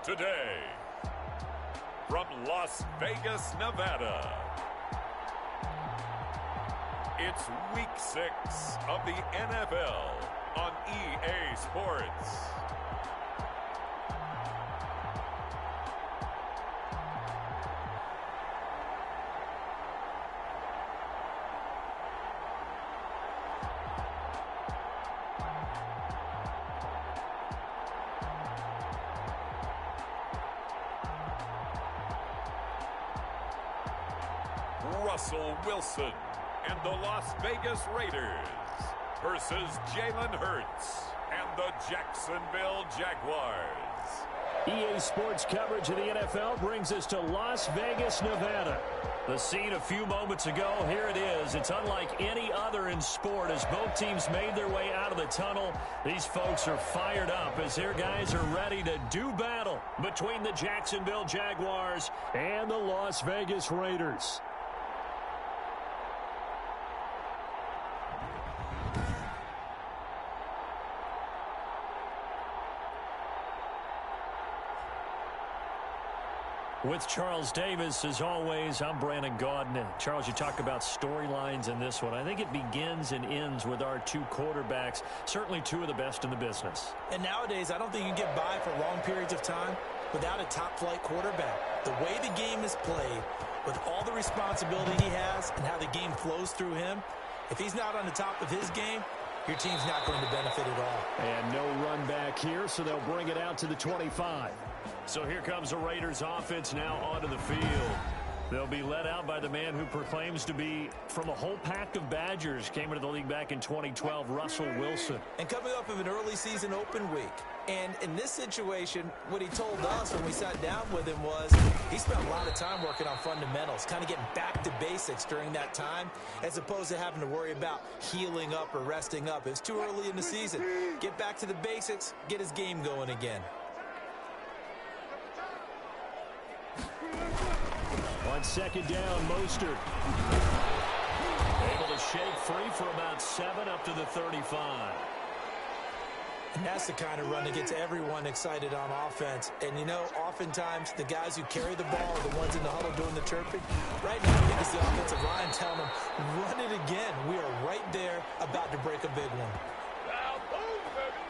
today, from Las Vegas, Nevada, it's Week 6 of the NFL on EA Sports. Russell Wilson and the Las Vegas Raiders versus Jalen Hurts and the Jacksonville Jaguars. EA Sports coverage of the NFL brings us to Las Vegas, Nevada. The scene a few moments ago, here it is. It's unlike any other in sport as both teams made their way out of the tunnel. These folks are fired up as their guys are ready to do battle between the Jacksonville Jaguars and the Las Vegas Raiders. With Charles Davis, as always, I'm Brandon Gaudin. Charles, you talk about storylines in this one. I think it begins and ends with our two quarterbacks, certainly two of the best in the business. And nowadays, I don't think you can get by for long periods of time without a top-flight quarterback. The way the game is played, with all the responsibility he has and how the game flows through him, if he's not on the top of his game, your team's not going to benefit at all. And no run back here, so they'll bring it out to the 25. So here comes the Raiders offense now onto the field. They'll be led out by the man who proclaims to be from a whole pack of Badgers. Came into the league back in 2012, Russell Wilson. And coming off of an early season open week. And in this situation, what he told us when we sat down with him was he spent a lot of time working on fundamentals, kind of getting back to basics during that time, as opposed to having to worry about healing up or resting up. It's too early in the season. Get back to the basics, get his game going again. On second down, Mostert able to shake free for about 7 up to the 35. And that's the kind of run that gets everyone excited on offense. And, you know, oftentimes the guys who carry the ball are the ones in the huddle doing the chirping. Right now, I think it's the offensive line telling them, run it again. We are right there about to break a big one.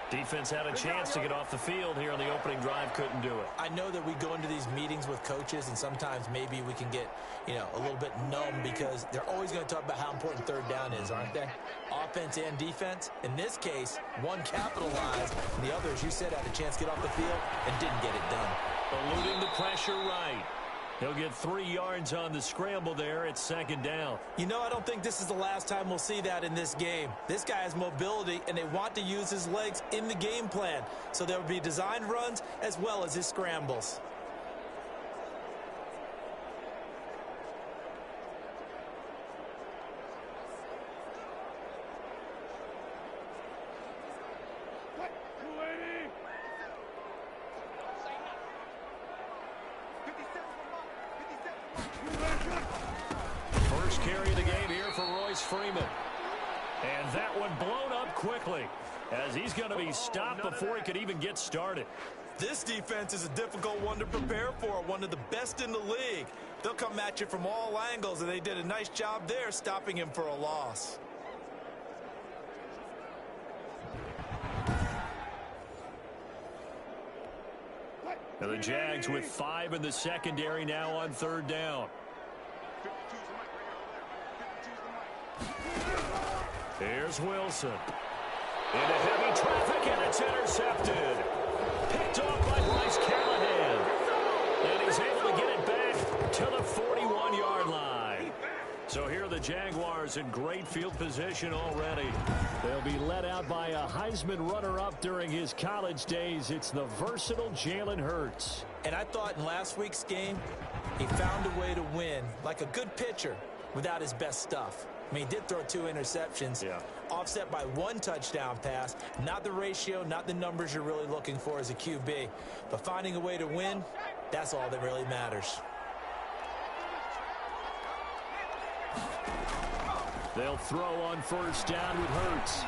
Defense had a chance to get off the field here on the opening drive, couldn't do it. I know that we go into these meetings with coaches, and sometimes maybe we can get, a little bit numb because they're always going to talk about how important third down is, aren't they? Offense and defense. In this case, one capitalized, and the other, as you said, had a chance to get off the field and didn't get it done. Eluding the pressure right. He'll get 3 yards on the scramble there at second down. You know, I don't think this is the last time we'll see that in this game. This guy has mobility, and they want to use his legs in the game plan. So there will be designed runs as well as his scrambles. First carry of the game here for Royce Freeman. And that one blown up quickly as he's going to be stopped before he could even get started. This defense is a difficult one to prepare for, one of the best in the league. They'll come at you from all angles, and they did a nice job there stopping him for a loss. Now the Jags with 5 in the secondary now on third down. Here's Wilson. Into heavy traffic, and it's intercepted. Picked off by Bryce Callahan. And he's able to get it back to the 41-yard line. So here are the Jaguars in great field position already. They'll be led out by a Heisman runner-up during his college days. It's the versatile Jalen Hurts. And I thought in last week's game, he found a way to win, like a good pitcher, without his best stuff. I mean, he did throw 2 interceptions, offset by 1 touchdown pass. Not the ratio, not the numbers you're really looking for as a QB. But finding a way to win, that's all that really matters. They'll throw on first down with Hurts.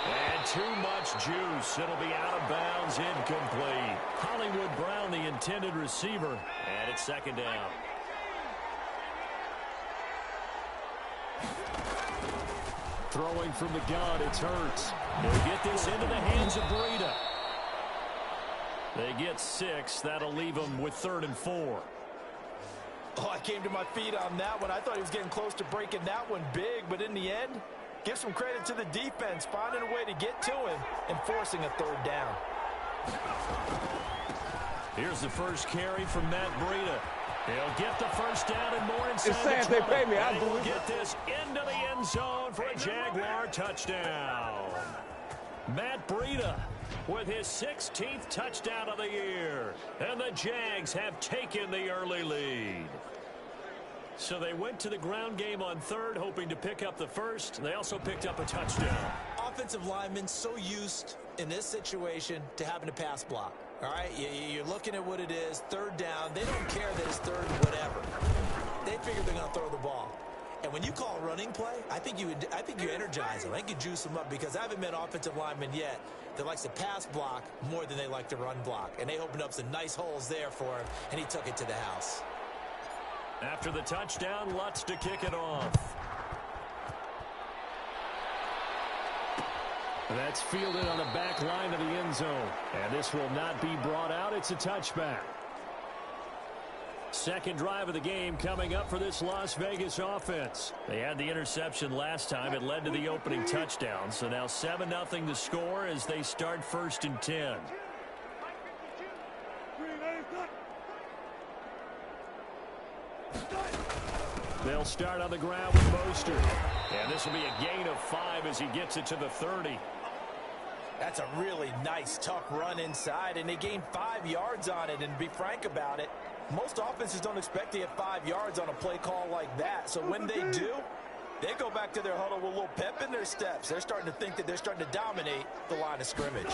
And too much juice. It'll be out of bounds, incomplete. Hollywood Brown, the intended receiver, and it's second down. Throwing from the gun, it's Hurts. They'll get this into the hands of Breida. They get 6. That'll leave them with 3rd and 4. Oh, I came to my feet on that one. I thought he was getting close to breaking that one big, but in the end, give some credit to the defense, finding a way to get to him and forcing a 3rd down. Here's the first carry from Matt Breida. He'll get the first down and more inside it's the 20. they pay me. I will get this into the end zone for a Jaguar touchdown. Matt Breida with his 16th touchdown of the year. And the Jags have taken the early lead. So they went to the ground game on 3rd, hoping to pick up the first. They also picked up a touchdown. Offensive linemen so used in this situation to having to pass block. All right, you're looking at what it is, 3rd down. They don't care that it's 3rd and whatever. They figure they're going to throw the ball. And when you call a running play, I think you energize them. I think you juice them up because I haven't met offensive linemen yet that likes to pass block more than they like to run block. And they opened up some nice holes there for him, and he took it to the house. After the touchdown, Lutz to kick it off. That's fielded on the back line of the end zone. And this will not be brought out. It's a touchback. Second drive of the game coming up for this Las Vegas offense. They had the interception last time. It led to the opening touchdown. So now 7-0 to score as they start 1st and 10. They'll start on the ground with Mostert. And this will be a gain of 5 as he gets it to the 30. That's a really nice, tough run inside, and they gained 5 yards on it. And to be frank about it, most offenses don't expect to get 5 yards on a play call like that. So when they do, they go back to their huddle with a little pep in their steps. They're starting to think that they're starting to dominate the line of scrimmage.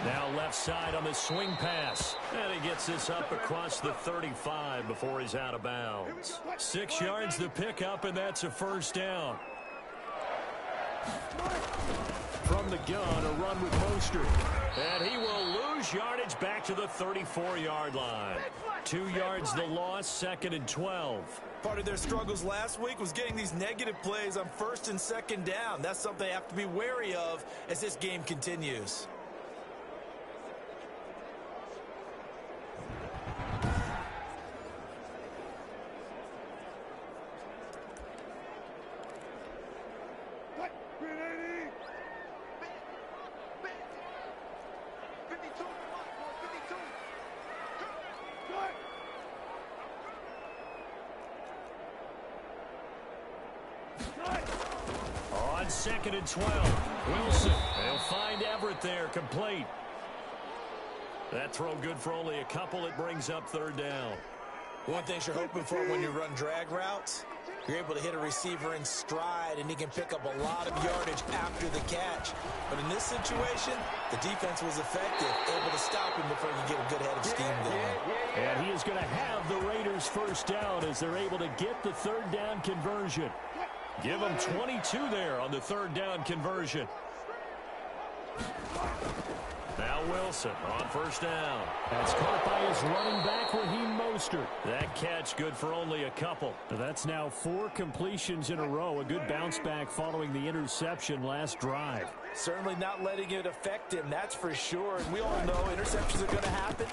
Now left side on the swing pass. And he gets this up across the 35 before he's out of bounds. 6 yards the pickup, and that's a 1st down. From the gun, a run with Mostert. And he will lose yardage back to the 34-yard line. 2 yards the loss, 2nd and 12. Part of their struggles last week was getting these negative plays on 1st and 2nd down. That's something they have to be wary of as this game continues. On 2nd and 12, Wilson. They'll find Everett there, complete. That throw good for only a couple. It brings up 3rd down. One thing you're hoping for when you run drag routes, you're able to hit a receiver in stride, and he can pick up a lot of yardage after the catch. But in this situation, the defense was effective, able to stop him before he could get a good head of steam going. And he is going to have the Raiders 1st down as they're able to get the 3rd down conversion. Give them 22 there on the 3rd down conversion. Now Wilson on 1st down. That's caught by his running back, Raheem Mostert. That catch good for only a couple. That's now 4 completions in a row. A good bounce back following the interception last drive. Certainly not letting it affect him, that's for sure. And we all know interceptions are going to happen.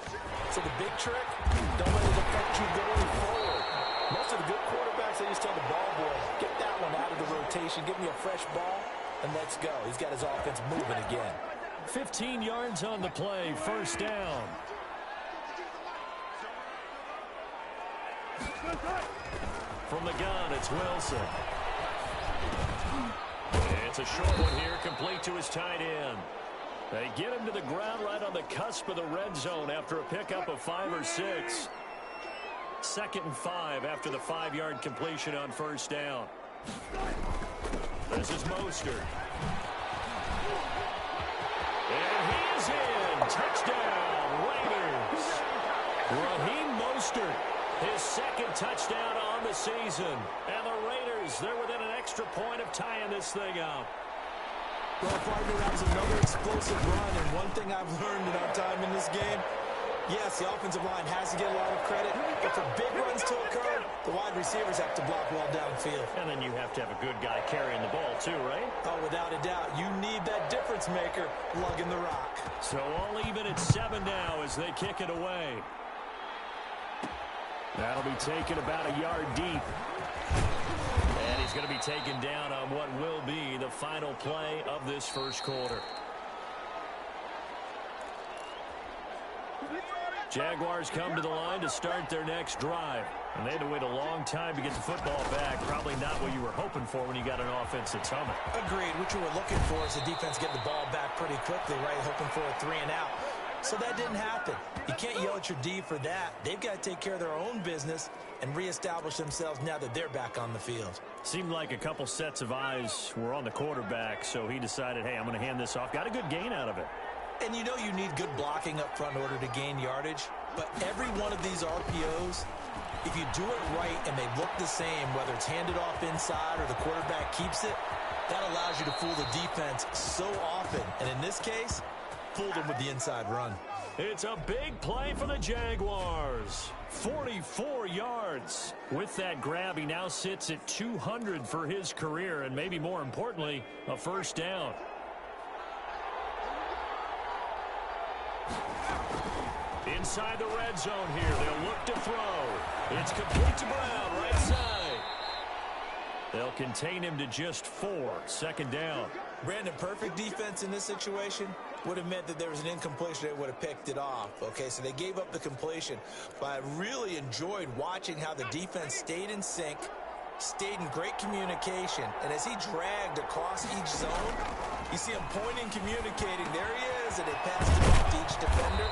So the big trick, don't let it affect you going forward. Most of the good quarterbacks, they just tell the ball boy, get that one out of the rotation, give me a fresh ball, and let's go. He's got his offense moving again. 15 yards on the play, 1st down. From the gun, it's Wilson. It's a short one here, complete to his tight end. They get him to the ground right on the cusp of the red zone after a pickup of 5 or 6. 2nd and 5 after the 5-yard completion on 1st down. This is Mostert. And he is in. Touchdown, Raiders. Raheem Mostert, his 2nd touchdown on the season. And the Raiders, they're within an extra point of tying this thing up. Well, partner, that was another explosive run, and one thing I've learned in our time in this game, yes, the offensive line has to get a lot of credit, but for big runs to occur, the wide receivers have to block well downfield. And then you have to have a good guy carrying the ball too, right? Oh, without a doubt. You need that difference maker lugging the rock. So all even at 7 now as they kick it away. That'll be taken about a yard deep. And he's going to be taken down on what will be the final play of this first quarter. Jaguars come to the line to start their next drive. And they had to wait a long time to get the football back. Probably not what you were hoping for when you got an offense that's humming. Agreed. What you were looking for is the defense getting the ball back pretty quickly, right? Hoping for a 3 and out. So that didn't happen. You can't yell at your D for that. They've got to take care of their own business and reestablish themselves now that they're back on the field. Seemed like a couple sets of eyes were on the quarterback, so he decided, hey, I'm going to hand this off. Got a good gain out of it. And you know you need good blocking up front in order to gain yardage. But every one of these RPOs, if you do it right and they look the same, whether it's handed off inside or the quarterback keeps it, that allows you to fool the defense so often. And in this case, fooled them with the inside run. It's a big play for the Jaguars. 44 yards. With that grab, he now sits at 200 for his career, and maybe more importantly, a first down. Inside the red zone here, they'll look to throw. It's complete to Brown, right side. They'll contain him to just 4. Second down. Brandon, perfect defense in this situation would have meant that there was an incompletion that would have picked it off. Okay, so they gave up the completion. But I really enjoyed watching how the defense stayed in sync, stayed in great communication. And as he dragged across each zone, you see him pointing, communicating. There he is, and they passed it off to each defender.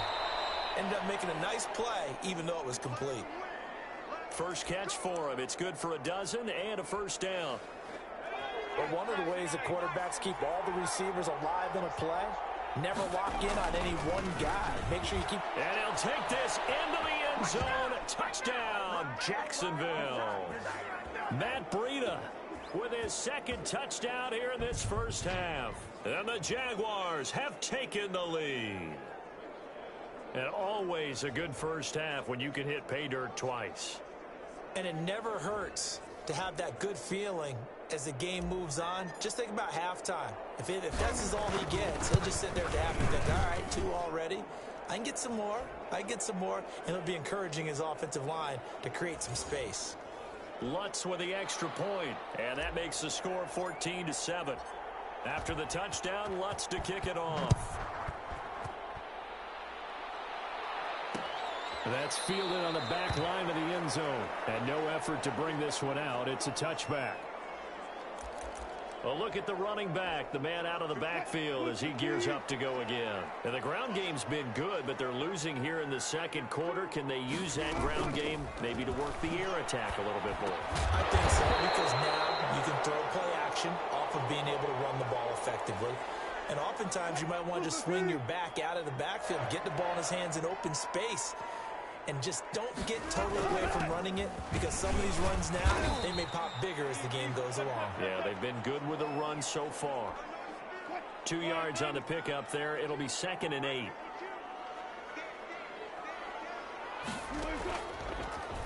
Ended up making a nice play, even though it was complete. First catch for him. It's good for a dozen and a first down. But one of the ways that quarterbacks keep all the receivers alive in a play, never lock in on any one guy. Make sure you keep... And he'll take this into the end zone. Touchdown, Jacksonville. Matt Breida with his second touchdown here in this first half. And the Jaguars have taken the lead. And always a good first half when you can hit pay dirt twice. And it never hurts to have that good feeling as the game moves on. Just think about halftime. If that's all he gets, he'll just sit there at the half and think, all right, 2 already. I can get some more. I can get some more. And he'll be encouraging his offensive line to create some space. Lutz with the extra point. And that makes the score 14-7. After the touchdown, Lutz to kick it off. That's fielded on the back line of the end zone. And no effort to bring this one out. It's a touchback. A look at the running back, the man out of the backfield as he gears up to go again. And the ground game's been good, but they're losing here in the second quarter. Can they use that ground game maybe to work the air attack a little bit more? I think so, because now you can throw play action off of being able to run the ball effectively. And oftentimes you might want to just swing your back out of the backfield, get the ball in his hands in open space. And just don't get totally away from running it, because some of these runs now, they may pop bigger as the game goes along. Yeah, they've been good with the run so far. 2 yards on the pickup there. It'll be 2nd and 8.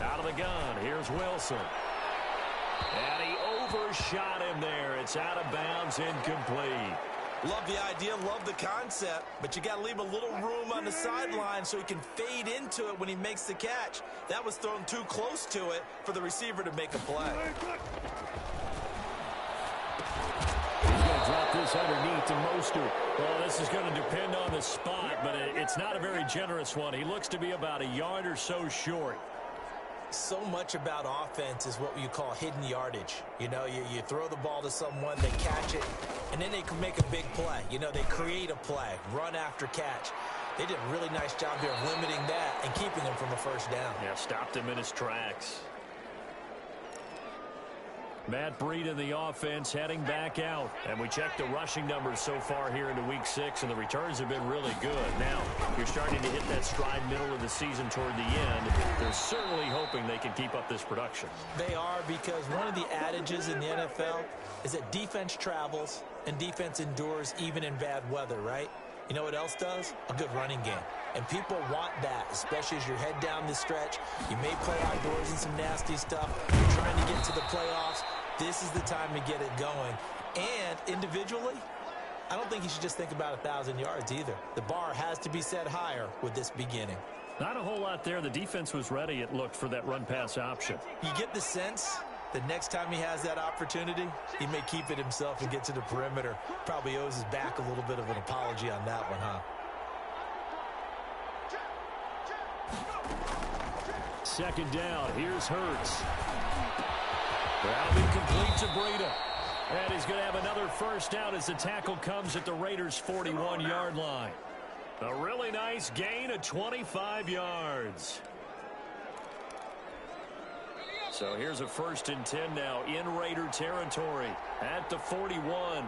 Out of the gun, here's Wilson. And he overshot him there. It's out of bounds, incomplete. Love the idea, love the concept, but you got to leave a little room on the sideline so he can fade into it when he makes the catch. That was thrown too close to it for the receiver to make a play. He's going to drop this underneath to Mostert. Well, this is going to depend on the spot, but it's not a very generous one. He looks to be about a yard or so short. So much about offense is what you call hidden yardage. You know, you throw the ball to someone, they catch it, and then they can make a big play. You know, they create a play, run after catch. They did a really nice job here of limiting that and keeping him from a first down. Yeah, stopped him in his tracks. Matt Breida in the offense heading back out. And we checked the rushing numbers so far here into Week 6, and the returns have been really good. Now, you're starting to hit that stride middle of the season toward the end. They're certainly hoping they can keep up this production. They are, because one of the adages in the NFL is that defense travels and defense endures even in bad weather, right? You know what else does? A good running game. And people want that, especially as you're head down the stretch. You may play outdoors in some nasty stuff. You're trying to get to the playoffs. This is the time to get it going. And individually, I don't think you should just think about 1,000 yards either. The bar has to be set higher with this beginning. Not a whole lot there. The defense was ready, it looked, for that run-pass option. You get the sense that next time he has that opportunity, he may keep it himself and get to the perimeter. Probably owes his back a little bit of an apology on that one, huh? Second down. Here's Hurts. That'll be complete to Breida. And he's going to have another first down as the tackle comes at the Raiders' 41-yard line. A really nice gain of 25 yards. So here's a 1st and 10 now in Raider territory at the 41.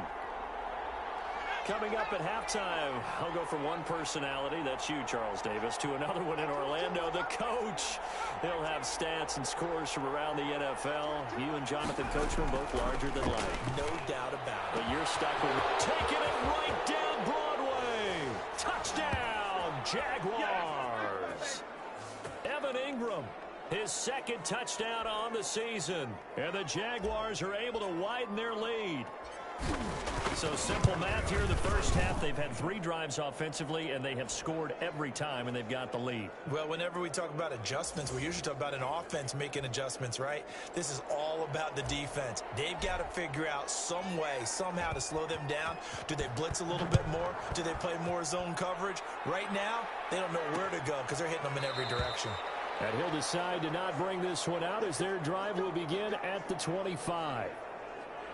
Coming up at halftime, I'll go from one personality, that's you, Charles Davis, to another one in Orlando, the coach. He'll have stats and scores from around the NFL. You and Jonathan Coachman both larger than life. No doubt about it. But you're stuck with taking it right down Broadway. Touchdown, Jaguars. Evan Ingram, his 2nd touchdown on the season. And the Jaguars are able to widen their lead. So simple math here. The first half, they've had 3 drives offensively, and they have scored every time, and they've got the lead. Well, whenever we talk about adjustments, we usually talk about an offense making adjustments, right? This is all about the defense. They've got to figure out some way, somehow to slow them down. Do they blitz a little bit more? Do they play more zone coverage? Right now, they don't know where to go because they're hitting them in every direction. And he'll decide to not bring this one out as their drive will begin at the 25.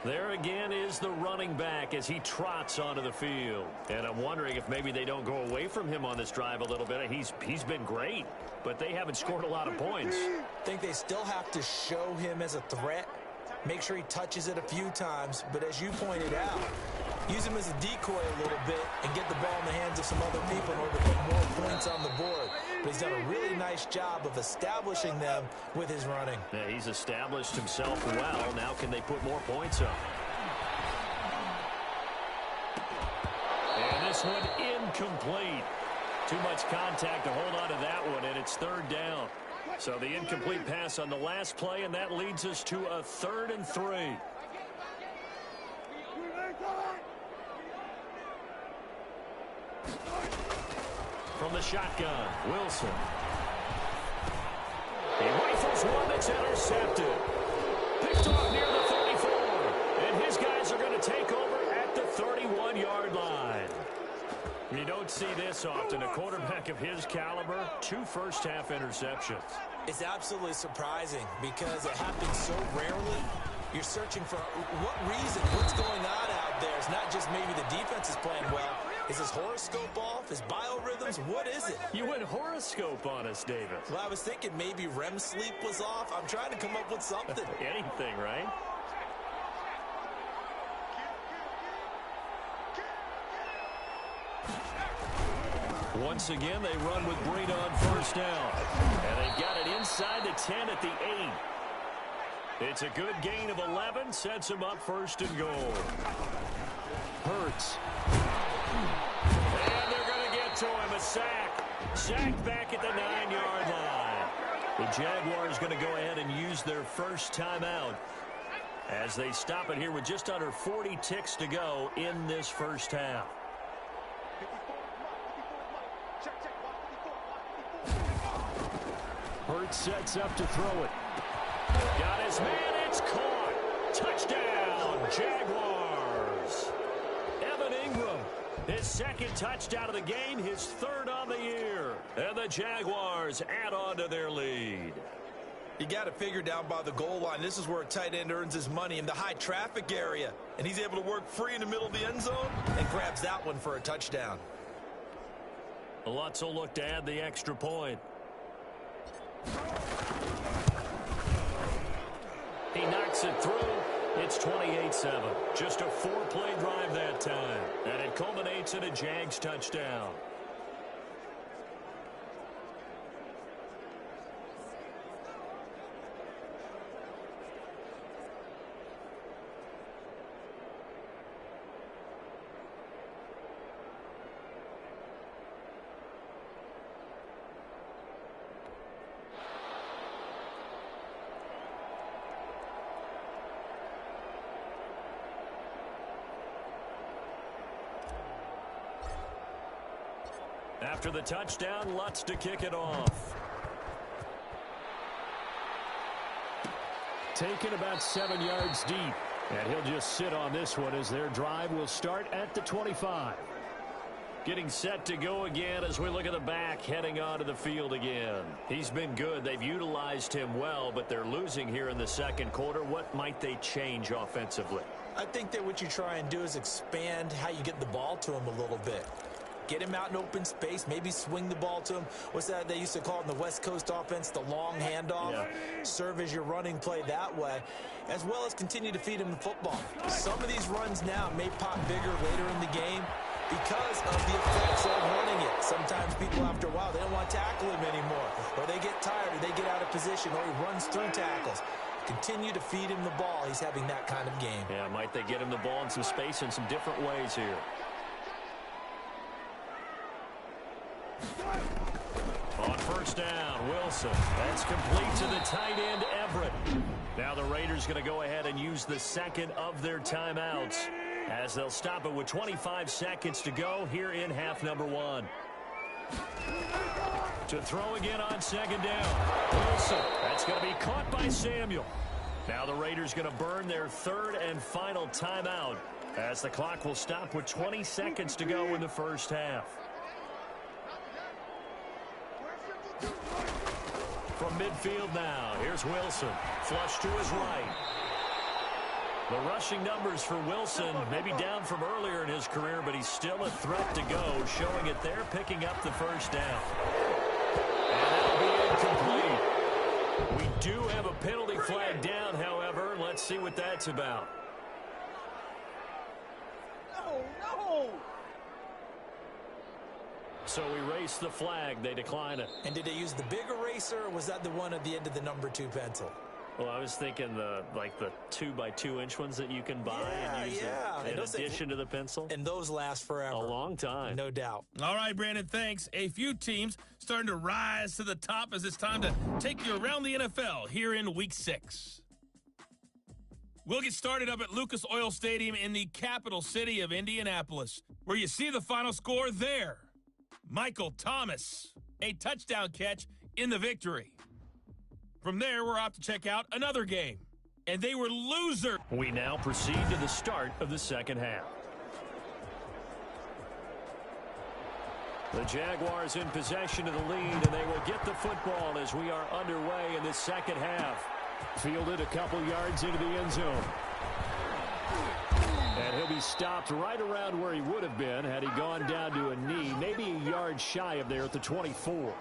There again is the running back as he trots onto the field. And I'm wondering if maybe they don't go away from him on this drive a little bit. He's been great, but they haven't scored a lot of points. I think they still have to show him as a threat. Make sure he touches it a few times. But as you pointed out, use him as a decoy a little bit and get the ball in the hands of some other people in order to put more points on the board. But he's done a really nice job of establishing them with his running. Yeah, he's established himself well. Now can they put more points up? And this one incomplete. Too much contact to hold on to that one, and it's 3rd down. So the incomplete pass on the last play, and that leads us to a 3rd and 3. From the shotgun, Wilson. He rifles one that's intercepted. Picked off near the 34. And his guys are going to take over at the 31-yard line. You don't see this often. A quarterback of his caliber, 2 first-half interceptions. It's absolutely surprising because it happens so rarely. You're searching for what reason, what's going on out there. It's not just maybe the defense is playing well. Is his horoscope off? His biorhythms? What is it? You went horoscope on us, David. Well, I was thinking maybe REM sleep was off. I'm trying to come up with something. Anything, right? Once again, they run with Breida on 1st down. And they've got it inside the 10 at the 8. It's a good gain of 11. Sets them up 1st and goal. Hurts. And they're going to get to him. A sack. Sacked back at the 9-yard line. The Jaguars going to go ahead and use their first timeout as they stop it here with just under 40 ticks to go in this first half. Hurts sets up to throw it. Got his man. It's caught. Touchdown, Jaguars. Evan Ingram, his 2nd touchdown of the game, his 3rd on the year. And the Jaguars add on to their lead. You got to figure down by the goal line. This is where a tight end earns his money, in the high traffic area. And he's able to work free in the middle of the end zone and grabs that one for a touchdown. Lutz will look to add the extra point. He knocks it through, It's 28-7. Just a 4-play drive that time. And it culminates in a Jags touchdown. After the touchdown, Lutz to kick it off. Taken about 7 yards deep. And he'll just sit on this one as their drive will start at the 25. Getting set to go again as we look at the back heading onto the field again. He's been good. They've utilized him well, but they're losing here in the second quarter. What might they change offensively? I think that what you try and do is expand how you get the ball to him a little bit. Get him out in open space, maybe swing the ball to him. What's that they used to call in the West Coast offense, the long handoff? Yeah. Serve as your running play that way, as well as continue to feed him the football. Some of these runs now may pop bigger later in the game because of the effects of running it. Sometimes people, after a while, they don't want to tackle him anymore, or they get tired, or they get out of position, or he runs through tackles. Continue to feed him the ball. He's having that kind of game. Yeah, might they get him the ball in some space in some different ways here. On first down, Wilson. That's complete to the tight end, Everett. Now the Raiders going to go ahead and use the second of their timeouts as they'll stop it with 25 seconds to go here in half number 1. To throw again on second down. Wilson. That's going to be caught by Samuel. Now the Raiders going to burn their third and final timeout as the clock will stop with 20 seconds to go in the first half. From midfield now, here's Wilson. Flush to his right. The rushing numbers for Wilson maybe down from earlier in his career, but he's still a threat to go, showing it there, picking up the first down. And that'll be incomplete. We do have a penalty flag down, however. Let's see what that's about. No! So erase the flag. They decline it. And did they use the big eraser, or was that the one at the end of the number 2 pencil? Well, I was thinking the 2x2-inch ones that you can buy and use in addition to the pencil. And those last forever. A long time. No doubt. All right, Brandon, thanks. A few teams starting to rise to the top as it's time to take you around the NFL here in Week 6. We'll get started up at Lucas Oil Stadium in the capital city of Indianapolis, where you see the final score there. Michael Thomas, a touchdown catch in the victory. From there, we're off to check out another game, and they were losers. We now proceed to the start of the second half. The Jaguars in possession of the lead, and they will get the football as we are underway in this second half. Fielded a couple yards into the end zone. And he'll be stopped right around where he would have been had he gone down to a knee, maybe a yard shy of there at the 24.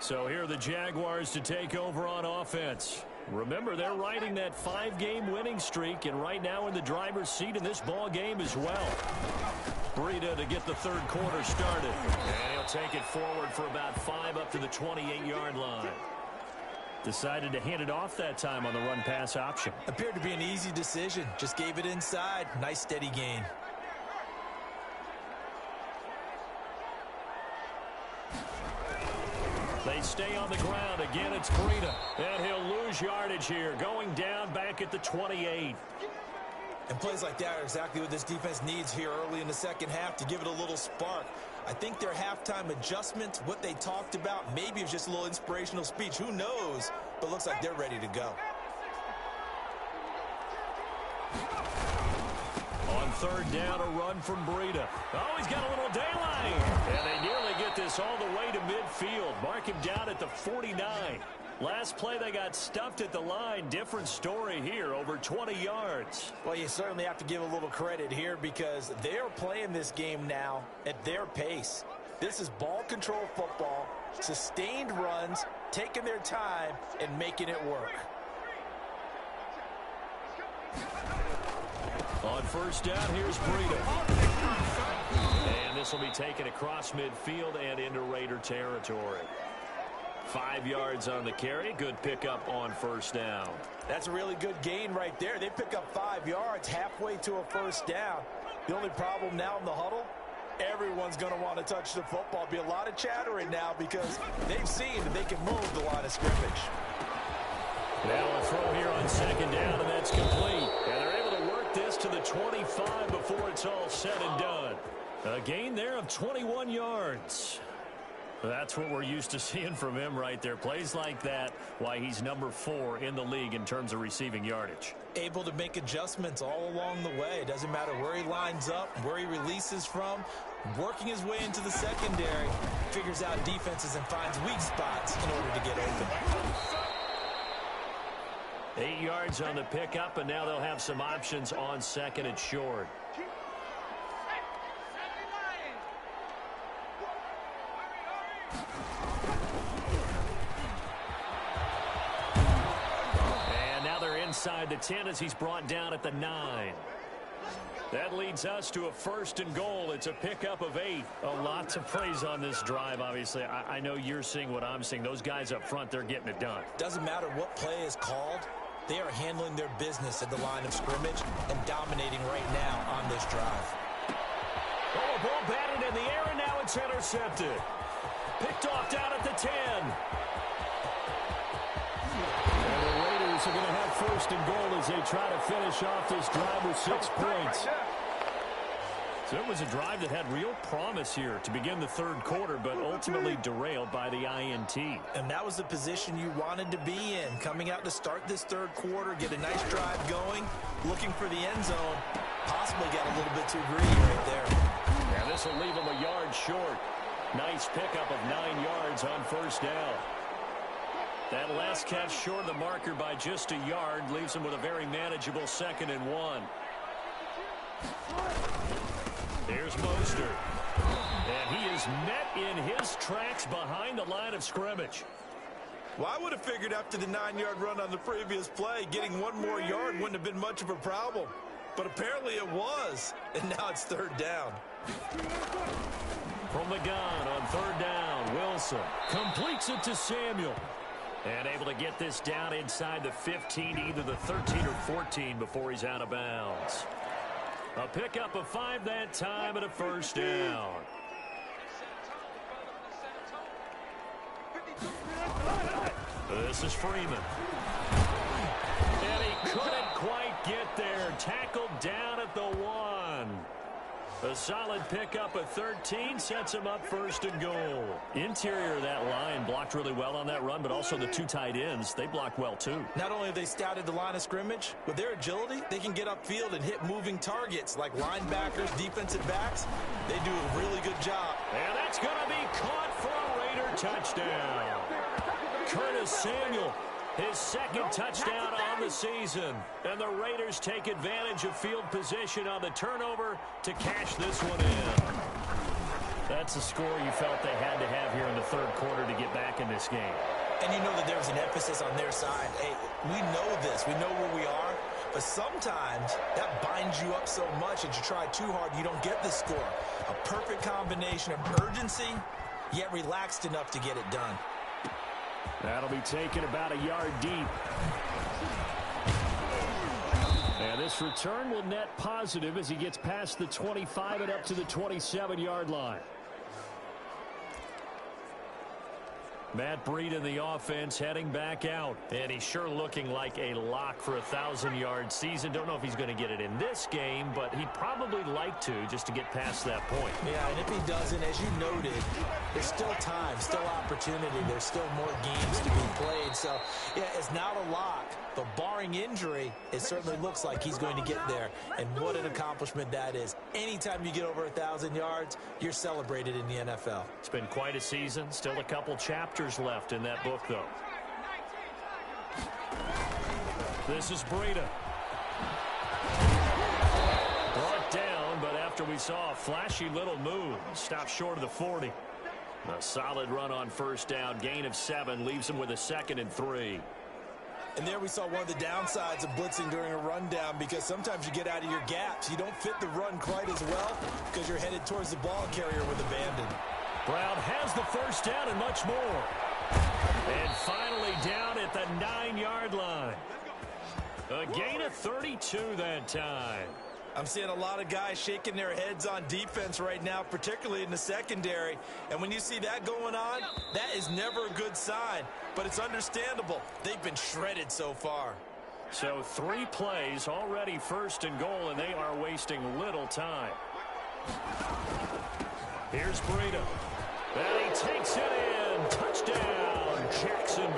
So here are the Jaguars to take over on offense. Remember, they're riding that 5-game winning streak, and right now in the driver's seat in this ball game as well. Breida to get the third quarter started. And he'll take it forward for about 5 up to the 28-yard line. Decided to hand it off that time on the run-pass option. Appeared to be an easy decision. Just gave it inside. Nice steady gain. They stay on the ground. Again, it's Breida. And he'll lose yardage here. Going down back at the 28. And plays like that are exactly what this defense needs here early in the second half to give it a little spark. I think their halftime adjustment, what they talked about, maybe it was just a little inspirational speech. Who knows? But looks like they're ready to go. On third down, a run from Breida. Oh, he's got a little daylight. And they nearly get this all the way to midfield. Mark him down at the 49. Last play, they got stuffed at the line. Different story here, over 20 yards. Well, you certainly have to give a little credit here because they're playing this game now at their pace. This is ball control football, sustained runs, taking their time, and making it work. On first down, here's Breida. And this will be taken across midfield and into Raider territory. 5 yards on the carry. Good pickup on first down. That's a really good gain right there. They pick up 5 yards halfway to a first down. The only problem now in the huddle, everyone's going to want to touch the football. Be a lot of chattering now because they've seen that they can move the line of scrimmage. Now a throw here on second down, and that's complete. And they're able to work this to the 25 before it's all said and done. A gain there of 21 yards. That's what we're used to seeing from him right there. Plays like that, why he's number 4 in the league in terms of receiving yardage. Able to make adjustments all along the way. It doesn't matter where he lines up, where he releases from. Working his way into the secondary, figures out defenses and finds weak spots in order to get open. 8 yards on the pickup, and now they'll have some options on second and short. And now they're inside the 10 as he's brought down at the 9. That leads us to a first and goal. It's a pickup of 8. A lot to praise on this drive, obviously. I know you're seeing what I'm seeing. Those guys up front, they're getting it done. Doesn't matter what play is called. They are handling their business at the line of scrimmage and dominating right now on this drive. Oh, a ball batted in the air, and now it's intercepted. Picked off down at the 10. And the Raiders are going to have first and goal as they try to finish off this drive with 6 points. So it was a drive that had real promise here to begin the third quarter, but ultimately derailed by the INT. And that was the position you wanted to be in. Coming out to start this third quarter, get a nice drive going, looking for the end zone. Possibly got a little bit too greedy right there. And this will leave him a yard short. Nice pickup of 9 yards on first down. That last catch short of the marker by just a yard leaves him with a very manageable 2nd and 1. Here's Mostert. And he is met in his tracks behind the line of scrimmage. Well, I would have figured after the 9-yard run on the previous play, getting 1 more yard wouldn't have been much of a problem. But apparently it was. And now it's third down. From the gun on third down, Wilson completes it to Samuel. And able to get this down inside the 15, either the 13 or 14 before he's out of bounds. A pickup of 5 that time and a first down. This is Freeman. And he couldn't quite get there. Tackled down at the 1. A solid pickup of 13 sets him up first and goal. Interior of that line blocked really well on that run, but also the 2 tight ends, they blocked well too. Not only have they scouted the line of scrimmage, with their agility, they can get upfield and hit moving targets like linebackers, defensive backs. They do a really good job. And that's going to be caught for a Raider touchdown. Curtis Samuel, his 2nd touchdown on the season. And the Raiders take advantage of field position on the turnover to cash this one in. That's a score you felt they had to have here in the third quarter to get back in this game. And you know that there was an emphasis on their side. Hey, we know this. We know where we are. But sometimes that binds you up so much that you try too hard, you don't get the score. A perfect combination of urgency, yet relaxed enough to get it done. That'll be taken about a yard deep. And this return will net positive as he gets past the 25 and up to the 27-yard line. Matt Breida in the offense heading back out. And he's sure looking like a lock for a 1,000-yard season. Don't know if he's going to get it in this game, but he'd probably like to just to get past that point. Yeah, and if he doesn't, as you noted, there's still time, still opportunity. There's still more games to be played. So, yeah, it's not a lock. But barring injury, it certainly looks like he's going to get there. And what an accomplishment that is. Anytime you get over 1,000 yards, you're celebrated in the NFL. It's been quite a season. Still a couple chapters left in that book, though. This is Breida. Brought down, but after we saw a flashy little move, stopped short of the 40. A solid run on first down. Gain of 7 leaves him with a 2nd and 3. And there we saw one of the downsides of blitzing during a rundown, because sometimes you get out of your gaps. You don't fit the run quite as well because you're headed towards the ball carrier with abandon. Brown has the first down and much more. And finally down at the 9-yard line. A gain of 32 that time. I'm seeing a lot of guys shaking their heads on defense right now, particularly in the secondary. And when you see that going on, that is never a good sign. But it's understandable. They've been shredded so far. So 3 plays, already first and goal, and they are wasting little time. Here's Breida. And he takes it in. Touchdown, Jacksonville.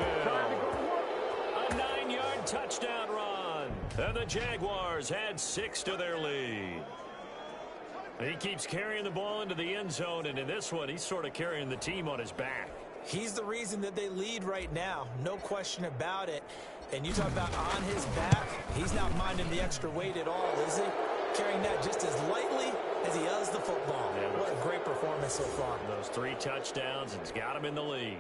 A 9-yard touchdown run. And the Jaguars add 6 to their lead. He keeps carrying the ball into the end zone, and in this one, he's sort of carrying the team on his back. He's the reason that they lead right now. No question about it. And you talk about on his back, he's not minding the extra weight at all, is he? Carrying that just as lightly as he does the football. Yeah, what a great performance so far. Those 3 touchdowns, and he's got him in the lead.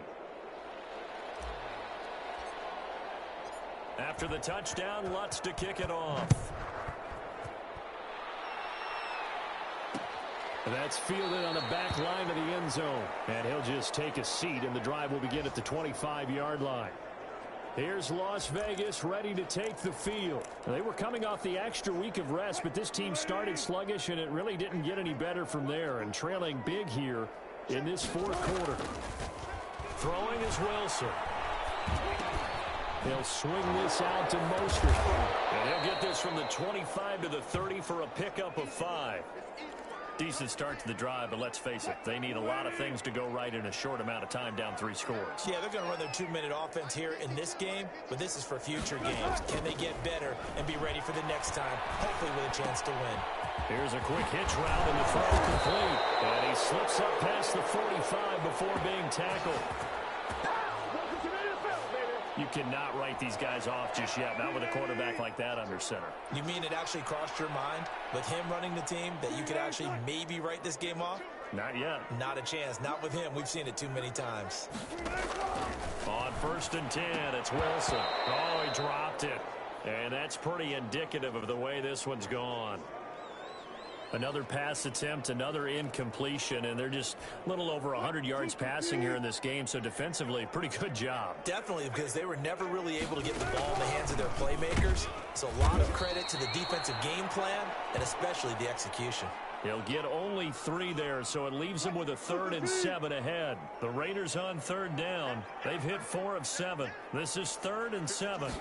After the touchdown, Lutz to kick it off. That's fielded on the back line of the end zone. And he'll just take a seat, and the drive will begin at the 25-yard line. Here's Las Vegas ready to take the field. They were coming off the extra week of rest, but this team started sluggish, and it really didn't get any better from there, and trailing big here in this fourth quarter. Throwing is Wilson. He'll swing this out to Mostert. And he'll get this from the 25 to the 30 for a pickup of 5. Decent start to the drive, but let's face it, they need a lot of things to go right in a short amount of time, down 3 scores. Yeah, they're going to run their 2-minute offense here in this game, but this is for future games. Can they get better and be ready for the next time, hopefully with a chance to win? Here's a quick hitch route, and the throw complete. And he slips up past the 45 before being tackled. You cannot write these guys off just yet, not with a quarterback like that under center. You mean it actually crossed your mind with him running the team that you could actually maybe write this game off? Not yet. Not a chance. Not with him. We've seen it too many times. On 1st and 10, it's Wilson. Oh, he dropped it. And that's pretty indicative of the way this one's gone. Another pass attempt, another incompletion, and they're just a little over 100 yards passing here in this game, so defensively, pretty good job. Definitely, because they were never really able to get the ball in the hands of their playmakers, so a lot of credit to the defensive game plan, and especially the execution. He'll get only 3 there, so it leaves him with a 3rd and 7 ahead. The Raiders on 3rd down. They've hit 4 of 7. This is 3rd and 7.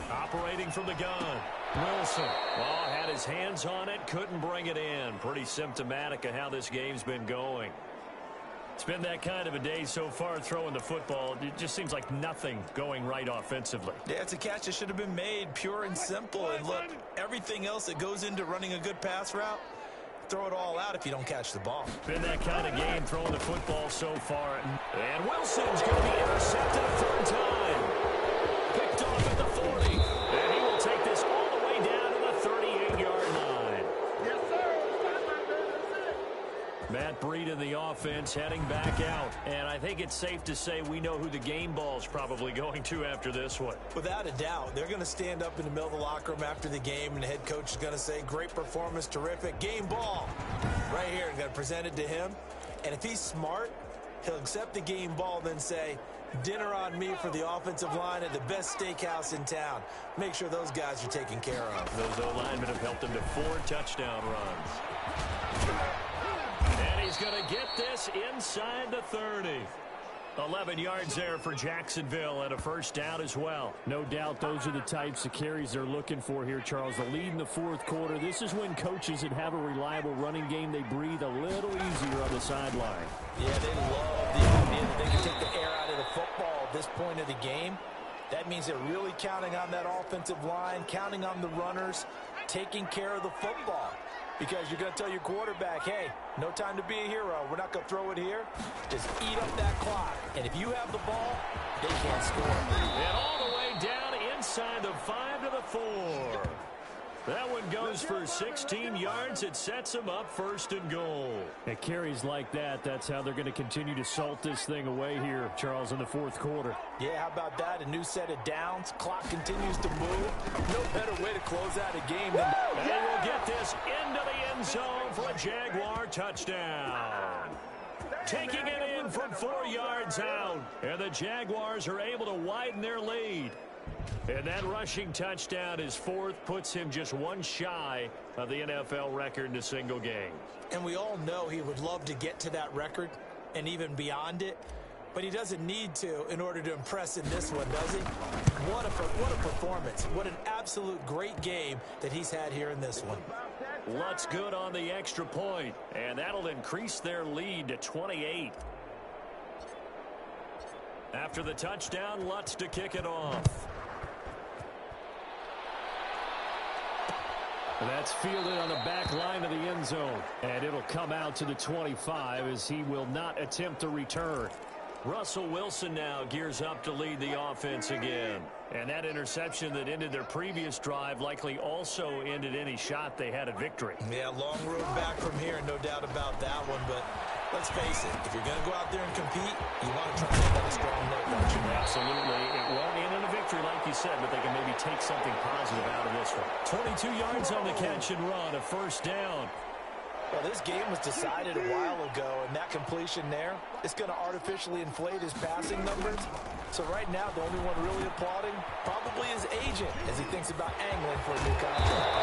Operating from the gun. Wilson, had his hands on it, couldn't bring it in. Pretty symptomatic of how this game's been going. It's been that kind of a day so far throwing the football. It just seems like nothing going right offensively. Yeah, it's a catch that should have been made, pure and simple. And look, everything else that goes into running a good pass route, throw it all out if you don't catch the ball. Been that kind of game throwing the football so far. And Wilson's going to be intercepted a 3rd time. Picked off at the 40. And he will take this all the way down to the 38-yard line. Yes, sir. Matt Breida in the offense heading back out. And I think it's safe to say we know who the game ball's probably going to after this one. Without a doubt. They're going to stand up in the middle of the locker room after the game, and the head coach is going to say, great performance, terrific, game ball. Right here, going to present it to him. And if he's smart, he'll accept the game ball, then say, dinner on me for the offensive line at the best steakhouse in town. Make sure those guys are taken care of. Those O-linemen have helped him to 4 touchdown runs. And he's going to get this inside the 30. 11 yards there for Jacksonville and a 1st down as well. No doubt those are the types of carries they're looking for here, Charles. The lead in the 4th quarter. This is when coaches that have a reliable running game, they breathe a little easier on the sideline. Yeah, they love the idea that they can take the air out of the football at this point of the game. That means they're really counting on that offensive line, counting on the runners, taking care of the football. Because you're going to tell your quarterback, hey, no time to be a hero. We're not going to throw it here. Just eat up that clock. And if you have the ball, they can't score. And all the way down inside the 5 to the 4. That one goes for 16 yards. It sets him up 1st and goal. At carries like that, that's how they're going to continue to salt this thing away here, Charles, in the 4th quarter. Yeah, how about that? A new set of downs. Clock continues to move. No better way to close out a game than... And they will get this into the end zone for a Jaguar touchdown. Taking it in from 4 yards out. And the Jaguars are able to widen their lead. And that rushing touchdown, his 4th, puts him just one shy of the NFL record in a single game. And we all know he would love to get to that record and even beyond it. But he doesn't need to in order to impress in this one, does he? What a performance. What an absolute great game that he's had here in this one. Lutz good on the extra point, and that'll increase their lead to 28. After the touchdown, Lutz to kick it off. That's fielded on the back line of the end zone. And it'll come out to the 25 as he will not attempt to return. Russell Wilson now gears up to lead the offense again. And that interception that ended their previous drive likely also ended any shot they had at victory. Yeah, long road back from here, no doubt about that one. But let's face it, if you're going to go out there and compete, you want to try to get a strong note, don't you? Absolutely. It won't end in a victory, like you said, but they can maybe take something positive out of this one. 22 yards on the catch and run, a 1st down. Well, this game was decided a while ago, and that completion there is going to artificially inflate his passing numbers. So right now, the only one really applauding probably his agent as he thinks about angling for a new contract.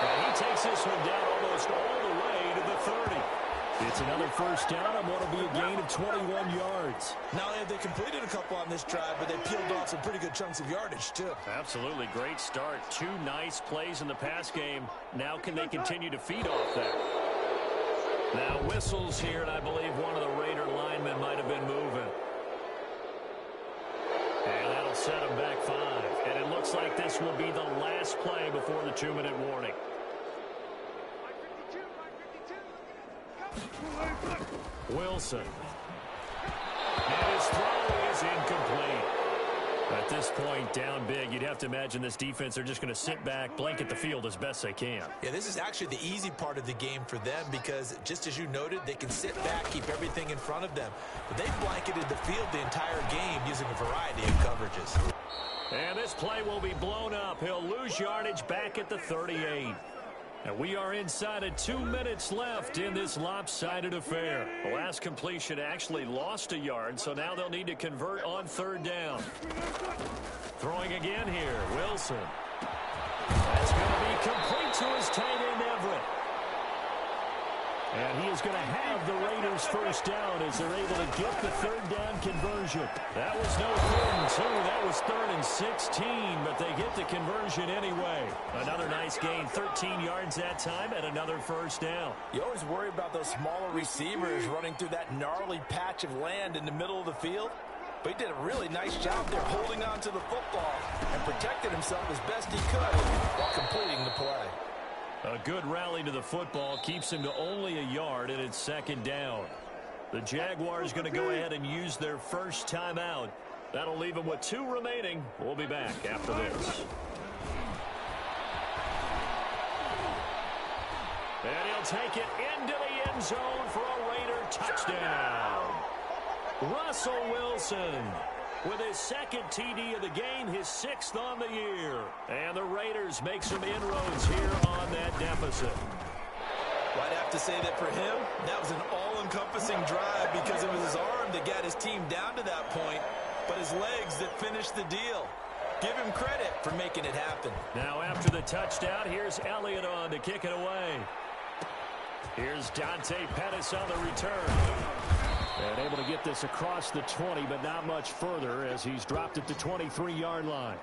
And he takes this one down almost all the way to the 30. It's another 1st down and what'll be a gain of 21 yards. Not only have they completed a couple on this drive, but they peeled off some pretty good chunks of yardage, too. Absolutely. Great start. 2 nice plays in the pass game. Now can they continue to feed off that? Now whistles here, and I believe one of the Raider linemen might have been moving. And that'll set them back 5. And it looks like this will be the last play before the 2-minute warning. Wilson. And his throw is incomplete. At this point, down big, you'd have to imagine this defense are just going to sit back, blanket the field as best they can. Yeah, this is actually the easy part of the game for them because, just as you noted, they can sit back, keep everything in front of them. But they've blanketed the field the entire game using a variety of coverages. And this play will be blown up. He'll lose yardage back at the 38. And we are inside of 2 minutes left in this lopsided affair. The last completion actually lost a yard, so now they'll need to convert on 3rd down. Throwing again here, Wilson. That's going to be complete to his tight end, Everett. And he is going to have the Raiders' 1st down as they're able to get the 3rd down conversion. That was no 3rd and 2. That was 3rd and 16, but they get the conversion anyway. Another nice gain, 13 yards that time, and another 1st down. You always worry about those smaller receivers running through that gnarly patch of land in the middle of the field. But he did a really nice job there holding on to the football and protected himself as best he could while completing the play. A good rally to the football keeps him to only a yard, and it's 2nd down. The Jaguars going to go ahead and use their 1st timeout. That'll leave them with 2 remaining. We'll be back after this. And he'll take it into the end zone for a Raider touchdown. Russell Wilson with his 2nd TD of the game, his 6th on the year. And the Raiders make some inroads here on that deficit. Well, I'd have to say that for him, that was an all-encompassing drive because it was his arm that got his team down to that point, but his legs that finished the deal. Give him credit for making it happen. Now after the touchdown, here's Elliott on to kick it away. Here's Dante Pettis on the return. And able to get this across the 20, but not much further as he's dropped at the 23-yard line.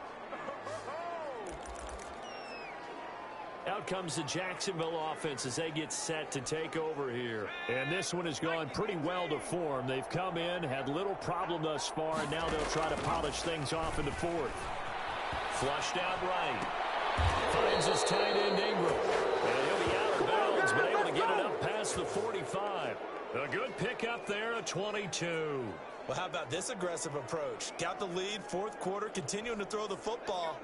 Out comes the Jacksonville offense as they get set to take over here. And this one has gone pretty well to form. They've come in, had little problem thus far, and now they'll try to polish things off in the 4th. Flushed out right. Finds his tight end Ingram. And he'll be out of bounds, but able to get it up past the 45. A good pickup there, a 22. Well, how about this aggressive approach? Got the lead, 4th quarter, continuing to throw the football.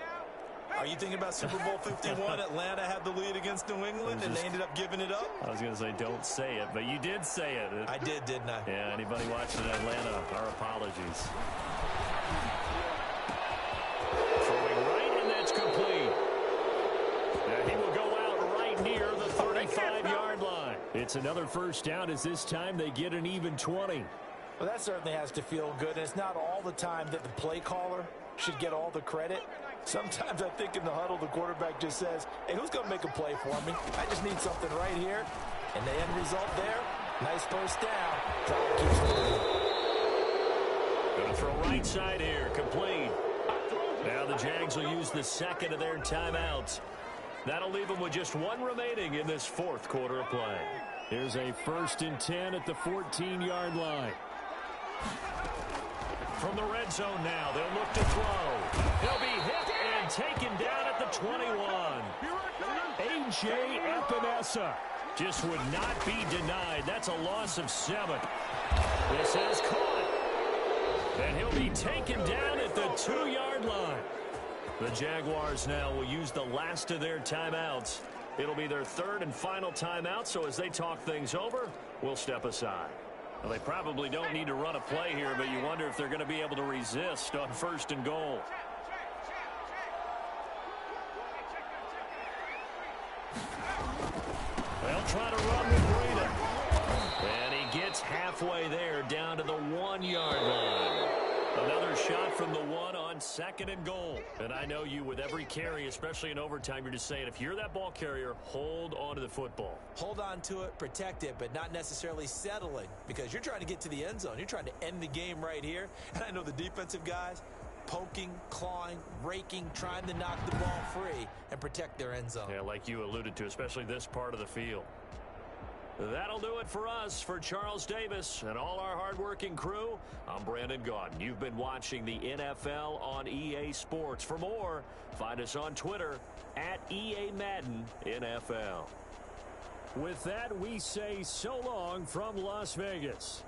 Are you thinking about Super Bowl 51? Atlanta had the lead against New England, and they ended up giving it up? I was going to say don't say it, but you did say it. I did, didn't I? Yeah, anybody watching in Atlanta, our apologies. Throwing right, and that's complete. And he will go out right near the 35-yard line. It's another first down as this time they get an even 20. Well, that certainly has to feel good. And it's not all the time that the play caller should get all the credit. Sometimes I think in the huddle, the quarterback just says, hey, who's going to make a play for me? I just need something right here. And the end result there, nice first down. Drive keeps moving. Going to throw right side here, complete. Now the Jags will use the second of their timeouts. That'll leave them with just one remaining in this fourth quarter of play. Here's a 1st and 10 at the 14-yard line. From the red zone now, they'll look to throw. He'll be hit and taken down at the 21. A.J. Epinesa just would not be denied. That's a loss of 7. This is caught. And he'll be taken down at the 2-yard line. The Jaguars now will use the last of their timeouts. It'll be their 3rd and final timeout, so as they talk things over, we'll step aside. Well, they probably don't need to run a play here, but you wonder if they're going to be able to resist on 1st and goal. They'll try to run with Breida. And he gets halfway there down to the 1-yard line. Another shot from the 1 on 2nd and goal. And I know you, with every carry, especially in overtime, you're just saying, if you're that ball carrier, hold on to the football. Hold on to it, protect it, but not necessarily settling, because you're trying to get to the end zone. You're trying to end the game right here. And I know the defensive guys poking, clawing, raking, trying to knock the ball free and protect their end zone. Yeah, like you alluded to, especially this part of the field. That'll do it for us. For Charles Davis and all our hardworking crew, I'm Brandon Gaudin. You've been watching the NFL on EA Sports. For more, find us on Twitter at EA Madden NFL. With that, we say so long from Las Vegas.